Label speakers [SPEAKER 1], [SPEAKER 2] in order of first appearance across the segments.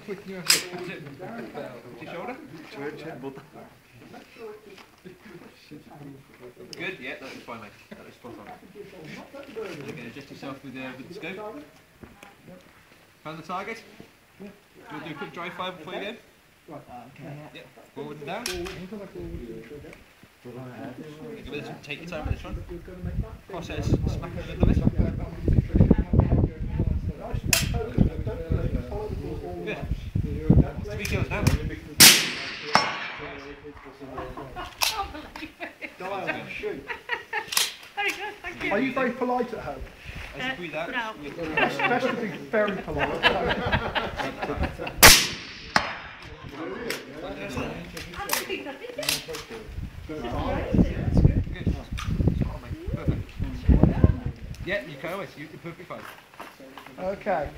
[SPEAKER 1] flicking your shoulder. Good, yeah, that looks fine, mate. That looks spot on. You're going to adjust yourself with the scope. Found the target? Do you want to do a quick dry fire before you go? Yep, forward and down. Take your time with this one. Process, smack it a little bit. Good. 3 kills now.
[SPEAKER 2] Shoot.
[SPEAKER 3] Very good, thank you.
[SPEAKER 2] Are you very polite at home?
[SPEAKER 1] As you breathe out,
[SPEAKER 3] No.
[SPEAKER 2] It's best to be very polite.
[SPEAKER 1] Yeah, you can always. You're perfectly fine.
[SPEAKER 2] Okay.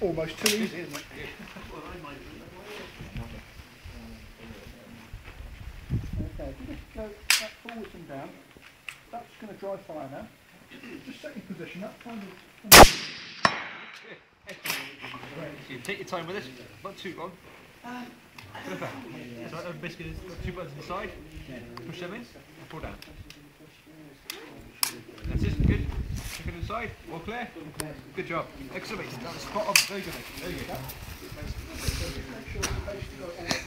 [SPEAKER 2] Almost too easy, isn't it? Okay, if you just go back forwards and down, that's going to dry fire now. Just set your position up, kind of.
[SPEAKER 1] So you take your time with this, not too long. Perfect. So basically there's 2 buttons on the side, push them in, and pull down. That's it, good. Check it inside, all clear? Good job. Excellent, that was spot on, very good. Very good.